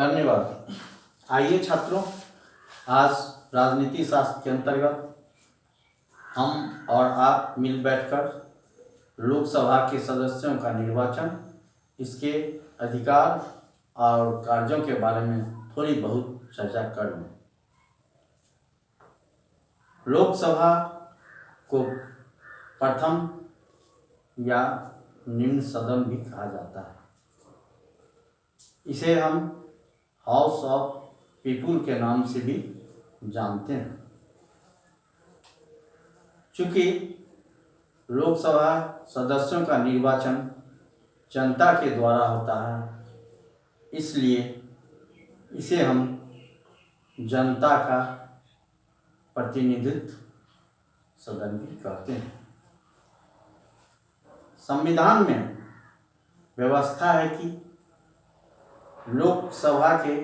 धन्यवाद। आइए छात्रों, आज राजनीति शास्त्र के अंतर्गत हम और आप मिल बैठकर लोकसभा के सदस्यों का निर्वाचन, इसके अधिकार और कार्यों के बारे में थोड़ी बहुत चर्चा कर लें। लोकसभा को प्रथम या निम्न सदन भी कहा जाता है। इसे हम हाउस ऑफ पीपुल के नाम से भी जानते हैं। चूँकि लोकसभा सदस्यों का निर्वाचन जनता के द्वारा होता है, इसलिए इसे हम जनता का प्रतिनिधित्व सदन भी कहते हैं। संविधान में व्यवस्था है कि लोकसभा के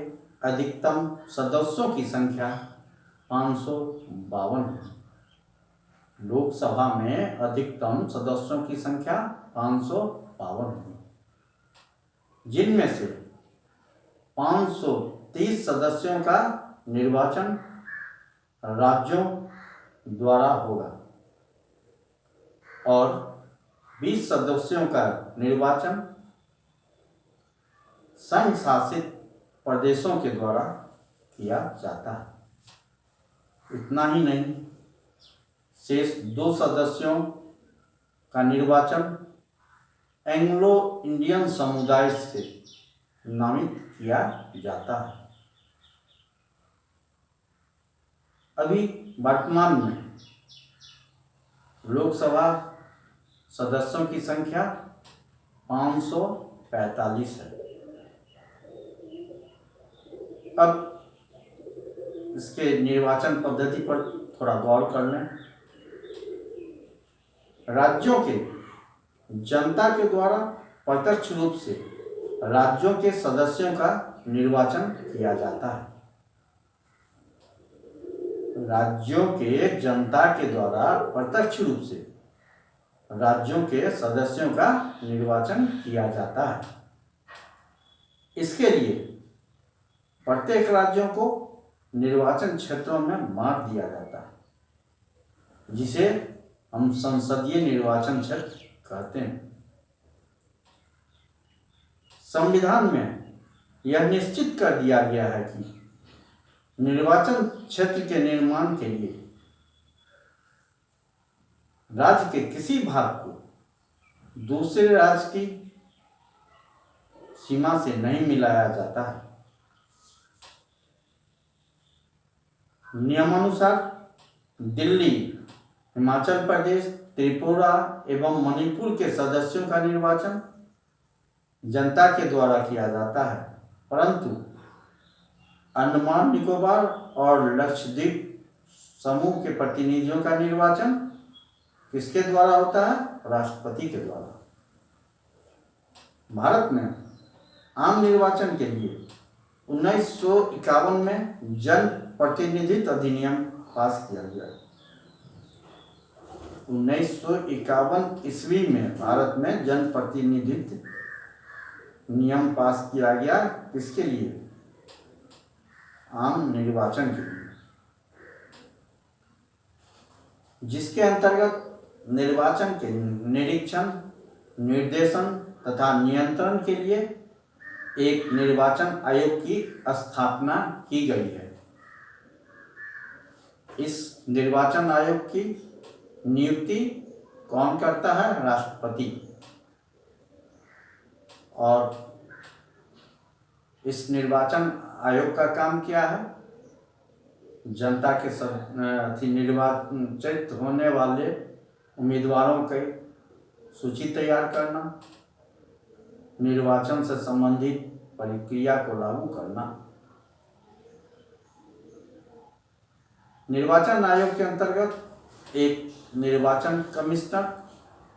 अधिकतम सदस्यों की संख्या 552 है। लोकसभा में अधिकतम सदस्यों की संख्या 552 है, जिनमें से 530 सदस्यों का निर्वाचन राज्यों द्वारा होगा और 20 सदस्यों का निर्वाचन संघ शासित प्रदेशों के द्वारा किया जाता है। इतना ही नहीं, शेष 2 सदस्यों का निर्वाचन एंग्लो इंडियन समुदाय से नामित किया जाता है। अभी वर्तमान में लोकसभा सदस्यों की संख्या 545 है। अब इसके निर्वाचन पद्धति पर थोड़ा गौर कर लें। राज्यों के जनता के द्वारा प्रत्यक्ष रूप से राज्यों के सदस्यों का निर्वाचन किया जाता है। राज्यों के जनता के द्वारा प्रत्यक्ष रूप से राज्यों के सदस्यों का निर्वाचन किया जाता है। इसके लिए प्रत्येक राज्यों को निर्वाचन क्षेत्रों में बांट दिया जाता है, जिसे हम संसदीय निर्वाचन क्षेत्र कहते हैं। संविधान में यह निश्चित कर दिया गया है कि निर्वाचन क्षेत्र के निर्माण के लिए राज्य के किसी भाग को दूसरे राज्य की सीमा से नहीं मिलाया जाता है। नियमानुसार दिल्ली, हिमाचल प्रदेश, त्रिपुरा एवं मणिपुर के सदस्यों का निर्वाचन जनता के द्वारा किया जाता है, परंतु अंडमान निकोबार और लक्षद्वीप समूह के प्रतिनिधियों का निर्वाचन किसके द्वारा होता है? राष्ट्रपति के द्वारा। भारत में आम निर्वाचन के लिए 1951 में जन प्रतिनिधित्व अधिनियम पास किया गया। 1951 ईस्वी में भारत में जन प्रतिनिधित्व नियम पास किया गया। किसके लिए? आम निर्वाचन के लिए, जिसके अंतर्गत निर्वाचन के निरीक्षण, निर्देशन तथा नियंत्रण के लिए एक निर्वाचन आयोग की स्थापना की गई है। इस निर्वाचन आयोग की नियुक्ति कौन करता है? राष्ट्रपति। और इस निर्वाचन आयोग का काम क्या है? जनता के निर्वाचित होने वाले उम्मीदवारों की सूची तैयार करना, निर्वाचन से संबंधित प्रक्रिया को लागू करना। निर्वाचन आयोग के अंतर्गत एक निर्वाचन कमिश्नर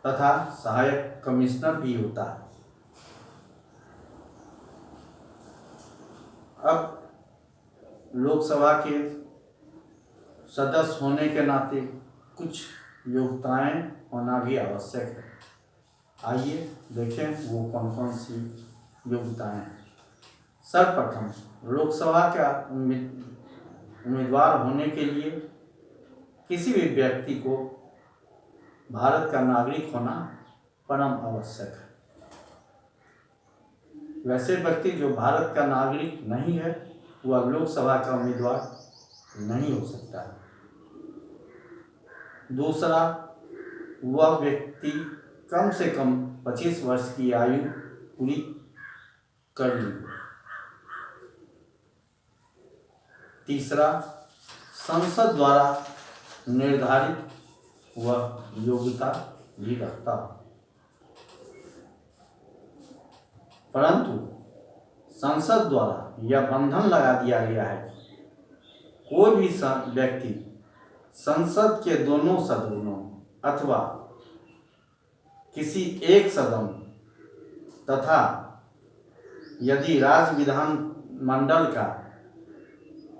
तथा सहायक कमिश्नर भी होता है। अब लोकसभा के सदस्य होने के नाते कुछ योग्यताएं होना भी आवश्यक है। आइए देखें वो कौन कौन सी योग्यताएं हैं। सर्वप्रथम लोकसभा का उम्मीदवार होने के लिए किसी भी व्यक्ति को भारत का नागरिक होना परम आवश्यक है। वैसे व्यक्ति जो भारत का नागरिक नहीं है वह लोकसभा का उम्मीदवार नहीं हो सकता है। दूसरा, वह व्यक्ति कम से कम 25 वर्ष की आयु पूरी कर ली। तीसरा, संसद द्वारा निर्धारित वह योग्यता भी रखता है। परंतु संसद द्वारा यह बंधन लगा दिया गया है कोई भी व्यक्ति संसद के दोनों सदनों अथवा किसी एक सदन तथा यदि राज्य विधान मंडल का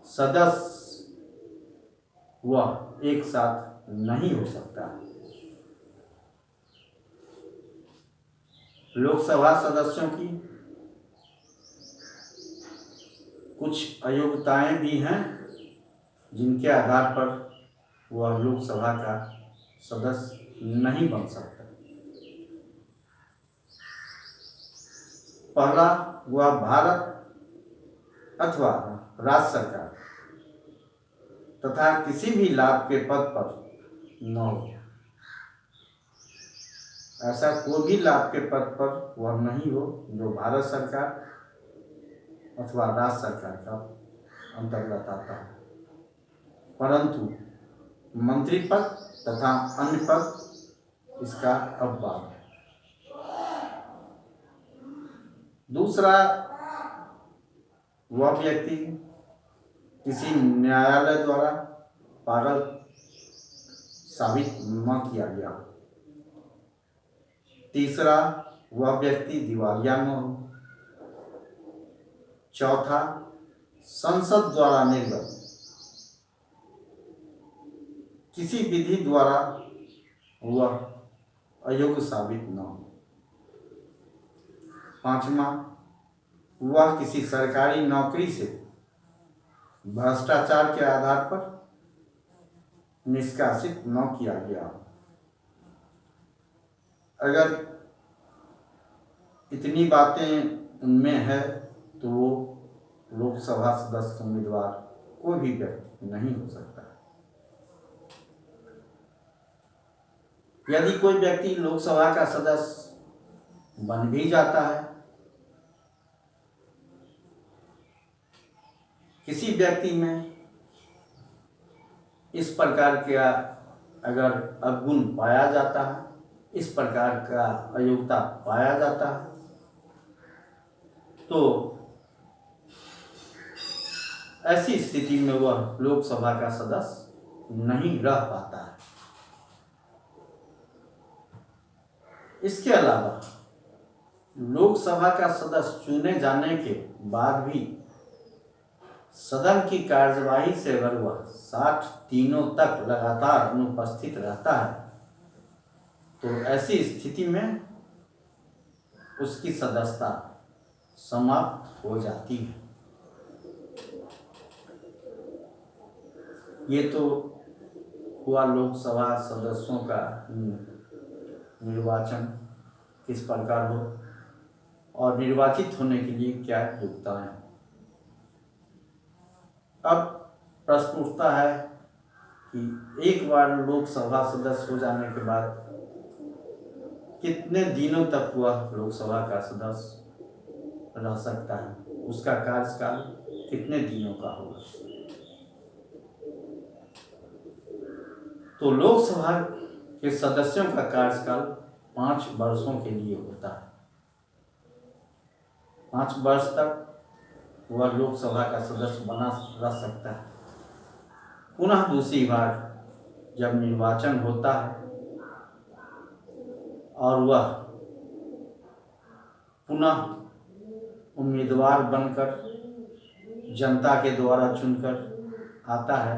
सदस्य वह एक साथ नहीं हो सकता। लोकसभा सदस्यों की कुछ अयोग्यताएं भी हैं जिनके आधार पर वह लोकसभा का सदस्य नहीं बन सकता। पहला, वह भारत अथवा राज्य सरकार तथा किसी भी लाभ के पद पर न हो। ऐसा कोई भी लाभ के पद पर वह नहीं हो जो भारत सरकार अथवा राज्य सरकार का अंतर्गत आता है। परंतु मंत्री पद तथा अन्य पद इसका अपवाद है। दूसरा, वह व्यक्ति किसी न्यायालय द्वारा पागल साबित न किया गया। तीसरा, वह व्यक्ति दिवालिया न हो। चौथा, संसद द्वारा निर्गत किसी विधि द्वारा वह अयोग्य साबित न हो। पांचवा, वह किसी सरकारी नौकरी से भ्रष्टाचार के आधार पर निष्कासित न किया गया। अगर इतनी बातें उनमें है तो वो लोकसभा सदस्य उम्मीदवार कोई भी व्यक्ति नहीं हो सकता। यदि कोई व्यक्ति लोकसभा का सदस्य बन भी जाता है, किसी व्यक्ति में इस प्रकार का अगर अवगुण पाया जाता है, इस प्रकार का अयोग्यता पाया जाता है, तो ऐसी स्थिति में वह लोकसभा का सदस्य नहीं रह पाता है। इसके अलावा लोकसभा का सदस्य चुने जाने के बाद भी सदन की कार्यवाही से अगर वह 60 दिनों तक लगातार अनुपस्थित रहता है तो ऐसी स्थिति में उसकी सदस्यता समाप्त हो जाती है। ये तो हुआ लोकसभा सदस्यों का निर्वाचन किस प्रकार हो और निर्वाचित होने के लिए क्या योग्यताएं। अब प्रश्न उठता है कि एक बार लोकसभा सदस्य हो जाने के बाद कितने दिनों तक वह लोकसभा का सदस्य रह सकता है, उसका कार्यकाल कितने दिनों का होगा। तो लोकसभा के सदस्यों का कार्यकाल 5 वर्षों के लिए होता है। 5 वर्ष तक वह लोकसभा का सदस्य बना रह सकता है। पुनः दूसरी बार जब निर्वाचन होता है और वह पुनः उम्मीदवार बनकर जनता के द्वारा चुनकर आता है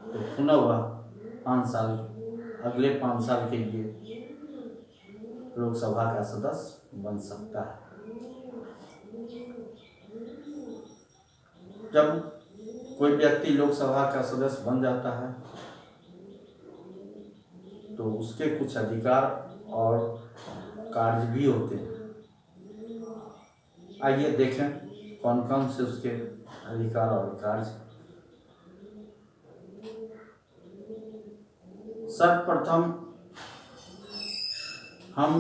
तो पुनः वह 5 साल अगले 5 साल के लिए लोकसभा का सदस्य बन सकता है। जब कोई व्यक्ति लोकसभा का सदस्य बन जाता है तो उसके कुछ अधिकार और कार्य भी होते हैं। आइए देखें कौन कौन से उसके अधिकार और कार्य। सर्वप्रथम हम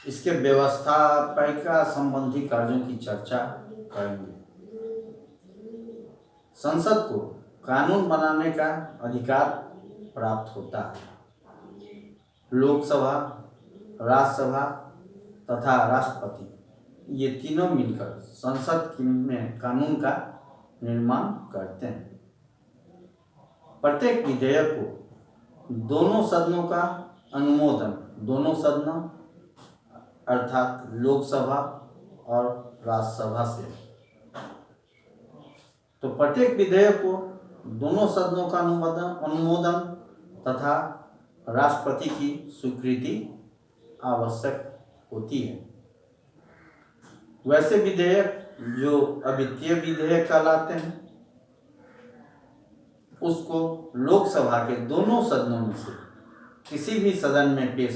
इसके व्यवस्थापिका संबंधी कार्यों की चर्चा करेंगे। संसद को कानून बनाने का अधिकार प्राप्त होता है। लोकसभा, राज्यसभा तथा राष्ट्रपति ये तीनों मिलकर संसद में कानून का निर्माण करते हैं। प्रत्येक विधेयक को दोनों सदनों का अनुमोदन, दोनों सदनों अर्थात लोकसभा और राज्यसभा से, तो प्रत्येक विधेयक को दोनों सदनों का अनुमोदन तथा राष्ट्रपति की स्वीकृति आवश्यक होती है। वैसे विधेयक जो अद्वितीय विधेयक कहलाते हैं उसको लोकसभा के दोनों सदनों में से किसी भी सदन में पेश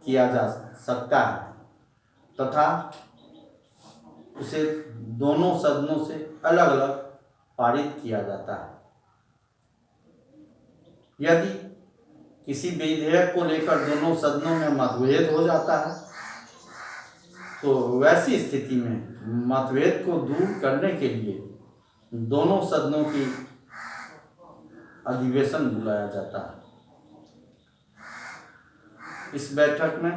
किया जा सकता है तथा उसे दोनों सदनों से अलग अलग पारित किया जाता है। यदि किसी विधेयक को लेकर दोनों सदनों में मतभेद हो जाता है तो वैसी स्थिति में मतभेद को दूर करने के लिए दोनों सदनों की अधिवेशन बुलाया जाता है। इस बैठक में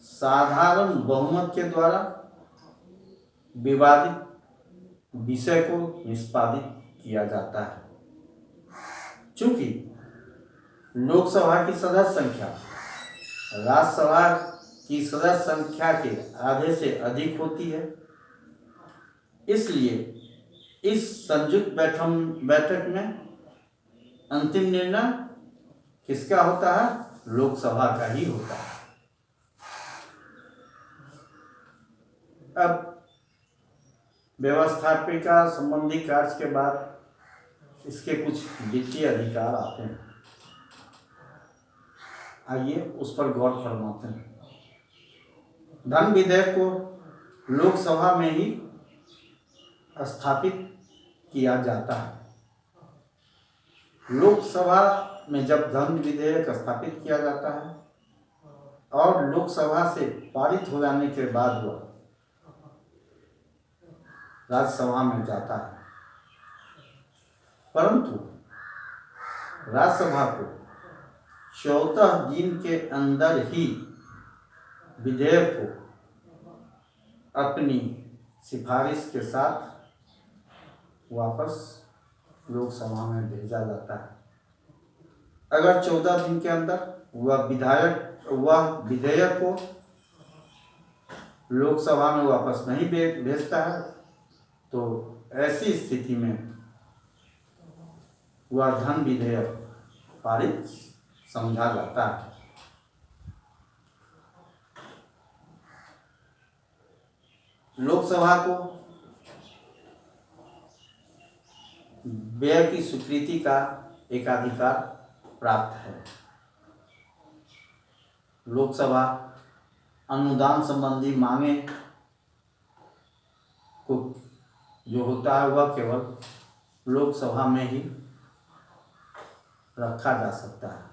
साधारण बहुमत के द्वारा विवादित विषय को निष्पादित किया जाता है। चूंकि लोकसभा की सदस्य संख्या राज्यसभा की सदस्य संख्या के आधे से अधिक होती है, इसलिए इस संयुक्त बैठक में अंतिम निर्णय किसका होता है? लोकसभा का ही होता है। अब व्यवस्थापिका संबंधी कार्य के बाद इसके कुछ वित्तीय अधिकार आते हैं। आइए उस पर गौर फरमाते हैं। धन विधेयक को लोकसभा में ही स्थापित किया जाता है। लोकसभा में जब धन विधेयक स्थापित किया जाता है और लोकसभा से पारित हो जाने के बाद वह राज्यसभा में जाता है, परंतु राज्यसभा को 14 दिन के अंदर ही विधेयक को अपनी सिफारिश के साथ वापस लोकसभा में भेजा जाता है। अगर 14 दिन के अंदर वह विधेयक को लोकसभा में वापस नहीं भेजता है तो ऐसी स्थिति में वह धन विधेयक पारित समझा जाता है। लोकसभा को व्यय की स्वीकृति का एकाधिकार प्राप्त है। लोकसभा अनुदान संबंधी मांगे को जो होता है वह केवल लोकसभा में ही रखा जा सकता है।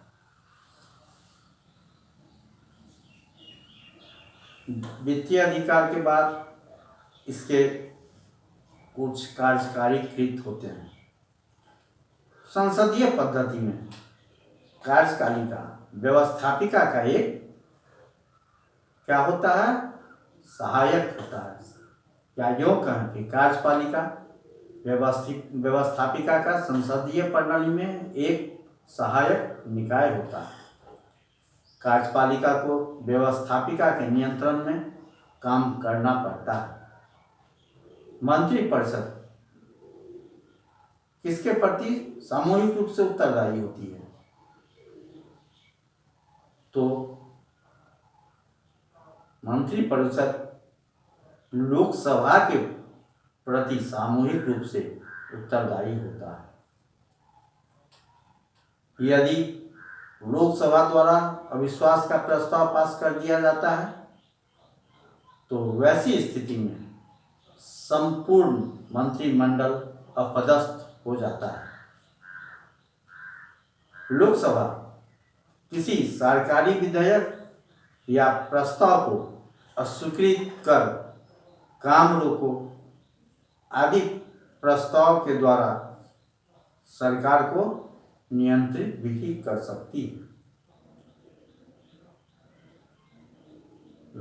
वित्तीय अधिकार के बाद इसके कुछ कार्यकारी कृत होते हैं। संसदीय पद्धति में कार्यपालिका व्यवस्थापिका का एक क्या होता है? सहायक होता है। या यूँ कहें कि कार्यपालिका व्यवस्थापिका का संसदीय प्रणाली में एक सहायक निकाय होता है। कार्यपालिका को व्यवस्थापिका के नियंत्रण में काम करना पड़ता है। मंत्रिपरिषद किसके प्रति सामूहिक रूप से उत्तरदायी होती है? तो मंत्रिपरिषद लोकसभा के प्रति सामूहिक रूप से उत्तरदायी होता है। यदि लोकसभा द्वारा अविश्वास का प्रस्ताव पास कर दिया जाता है तो वैसी स्थिति में संपूर्ण मंत्रिमंडल अपदस्थ हो जाता है। लोकसभा किसी सरकारी विधेयक या प्रस्ताव को अस्वीकृत कर काम रोको आदि प्रस्ताव के द्वारा सरकार को नियंत्रित भी कर सकती है।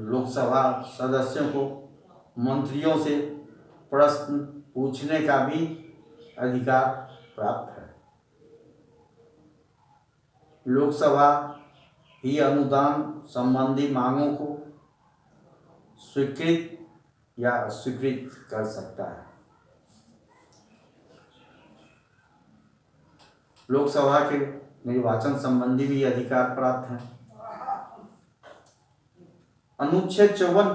लोकसभा सदस्यों को मंत्रियों से प्रश्न पूछने का भी अधिकार प्राप्त है। लोकसभा ही अनुदान संबंधी मांगों को स्वीकृत या अस्वीकृत कर सकता है। लोकसभा के निर्वाचन संबंधी भी अधिकार प्राप्त हैं। अनुच्छेद 54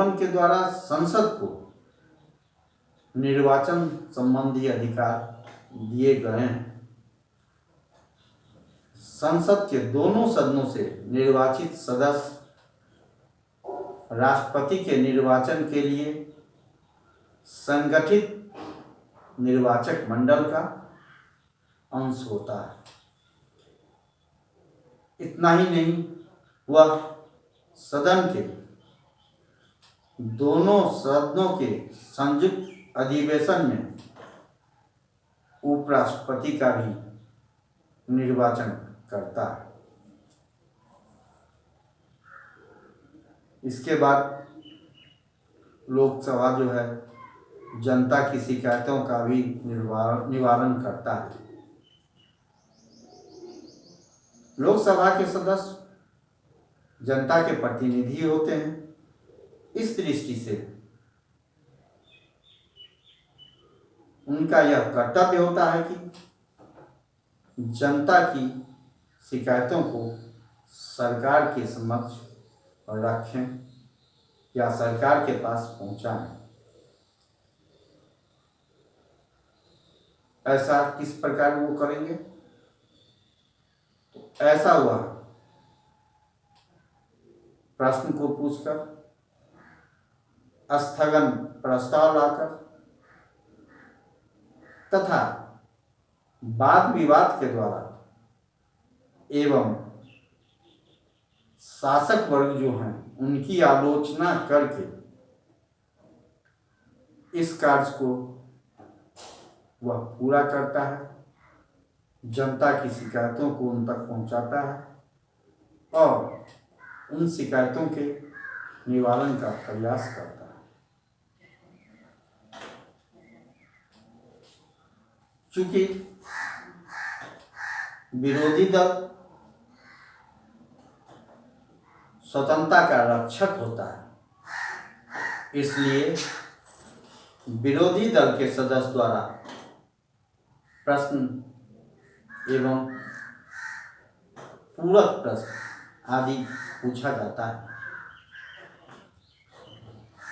के द्वारा संसद को निर्वाचन संबंधी अधिकार दिए गए हैं। संसद के दोनों सदनों से निर्वाचित सदस्य राष्ट्रपति के निर्वाचन के लिए संगठित निर्वाचक मंडल का अंश होता है। इतना ही नहीं, वह सदन के दोनों सदनों के संयुक्त अधिवेशन में उपराष्ट्रपति का भी निर्वाचन करता है। इसके बाद लोकसभा जो है जनता की शिकायतों का भी निवारण करता है। लोकसभा के सदस्य जनता के प्रतिनिधि होते हैं। इस दृष्टि से उनका यह कर्तव्य होता है कि जनता की शिकायतों को सरकार के समक्ष रखें या सरकार के पास पहुंचाएं। ऐसा किस प्रकार वो करेंगे? तो ऐसा हुआ प्रश्न को पूछकर, स्थगन प्रस्ताव लाकर तथा वाद विवाद के द्वारा एवं शासक वर्ग जो हैं उनकी आलोचना करके इस कार्य को वह पूरा करता है, जनता की शिकायतों को उन तक पहुंचाता है और उन शिकायतों के निवारण का प्रयास करता है। चूंकि विरोधी दल स्वतंत्रता का रक्षक होता है, इसलिए विरोधी दल के सदस्य द्वारा प्रश्न एवं पूरक प्रश्न आदि पूछा जाता है।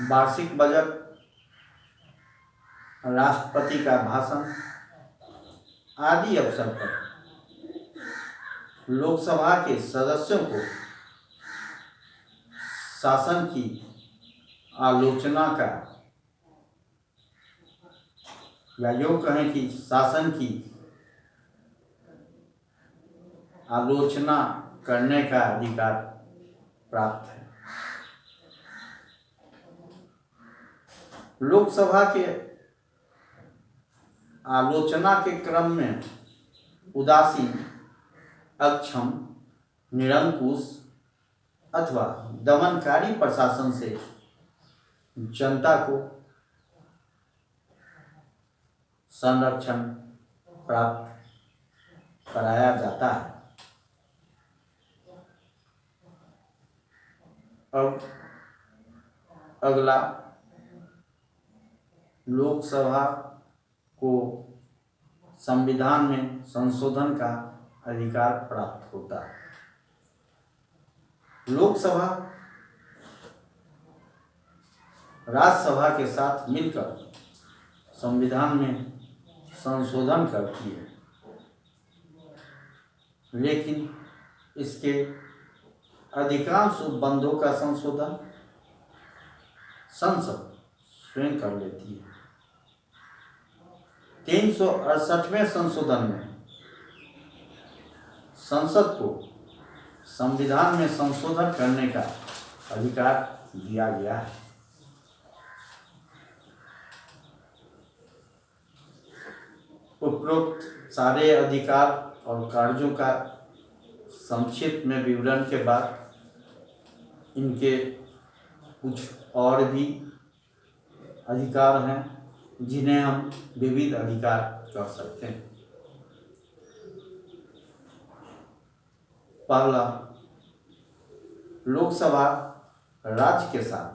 वार्षिक बजट, राष्ट्रपति का भाषण आदि अवसर पर लोकसभा के सदस्यों को शासन की आलोचना का या यूँ कहें कि शासन की आलोचना करने का अधिकार प्राप्त है। लोकसभा के आलोचना के क्रम में उदासीन, अक्षम, निरंकुश अथवा दमनकारी प्रशासन से जनता को संरक्षण प्राप्त कराया जाता है। अब अगला, लोकसभा को संविधान में संशोधन का अधिकार प्राप्त होता है। लोकसभा राज्यसभा के साथ मिलकर संविधान में संशोधन करती है, लेकिन इसके अधिकांश उपबंधों का संशोधन संसद स्वयं कर लेती है। 368वें संशोधन में संसद को संविधान में संशोधन करने का अधिकार दिया गया है। उपरोक्त सारे अधिकार और कार्यों का संक्षिप्त में विवरण के बाद इनके कुछ और भी अधिकार हैं जिन्हें हम विविध अधिकार कह सकते हैं। पहला, लोकसभा राज्य के साथ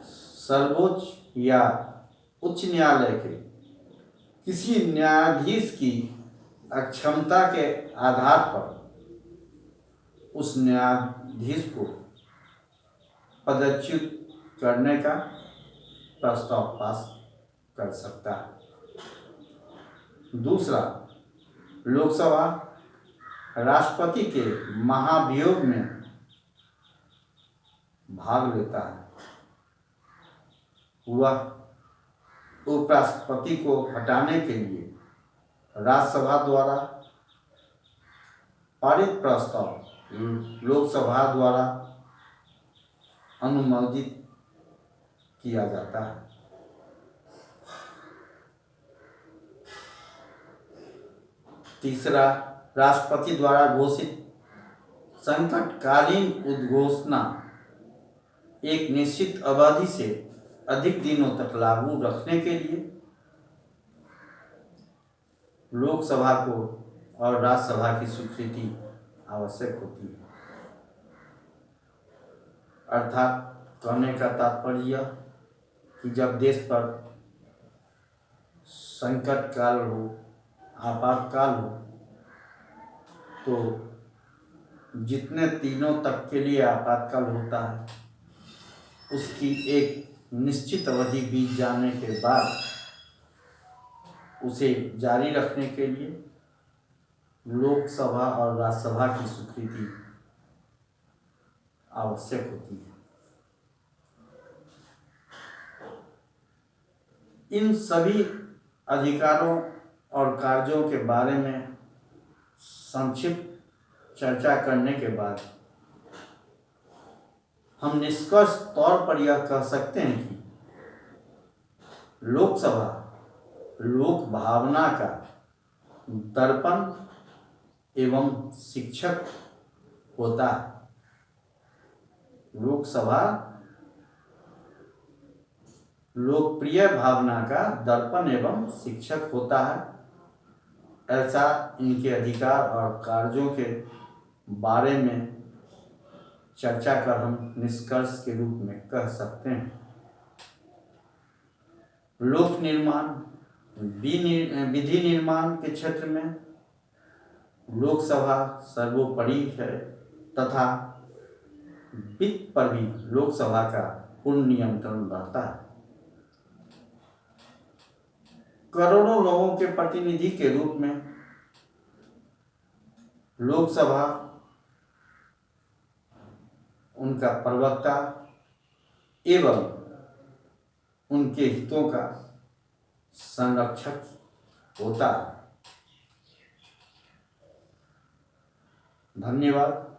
सर्वोच्च या उच्च न्यायालय के किसी न्यायाधीश की अक्षमता के आधार पर उस न्यायाधीश को पदच्युत करने का प्रस्ताव पास कर सकता है। दूसरा, लोकसभा राष्ट्रपति के महाभियोग में भाग लेता है। वह उपराष्ट्रपति को हटाने के लिए राज्यसभा द्वारा पारित प्रस्ताव लोकसभा द्वारा अनुमोदित किया जाता है। तीसरा, राष्ट्रपति द्वारा घोषित संकटकालीन उद्घोषणा एक निश्चित अवधि से अधिक दिनों तक लागू रखने के लिए लोकसभा को और राज्यसभा की स्वीकृति आवश्यक होती है। अर्थात कहने का तात्पर्य यह कि जब देश पर संकट काल हो, आपातकाल हो, तो जितने दिनों तक के लिए आपातकाल होता है उसकी एक निश्चित अवधि बीत जाने के बाद उसे जारी रखने के लिए लोकसभा और राज्यसभा की स्वीकृति आवश्यक होती है। इन सभी अधिकारों और कार्यों के बारे में संक्षिप्त चर्चा करने के बाद हम निष्कर्ष तौर पर यह कह सकते हैं कि लोकसभा लोक भावना का दर्पण एवं शिक्षक होता है। लोकसभा लोकप्रिय भावना का दर्पण एवं शिक्षक होता है। ऐसा इनके अधिकार और कार्यों के बारे में चर्चा कर हम निष्कर्ष के रूप में कह सकते हैं। लोक निर्माण विधि निर्माण के क्षेत्र में लोकसभा सर्वोपरि है तथा वित्त पर भी लोकसभा का पूर्ण नियंत्रण रहता है। करोड़ों लोगों के प्रतिनिधि के रूप में लोकसभा उनका प्रवक्ता एवं उनके हितों का संरक्षक होता है। धन्यवाद।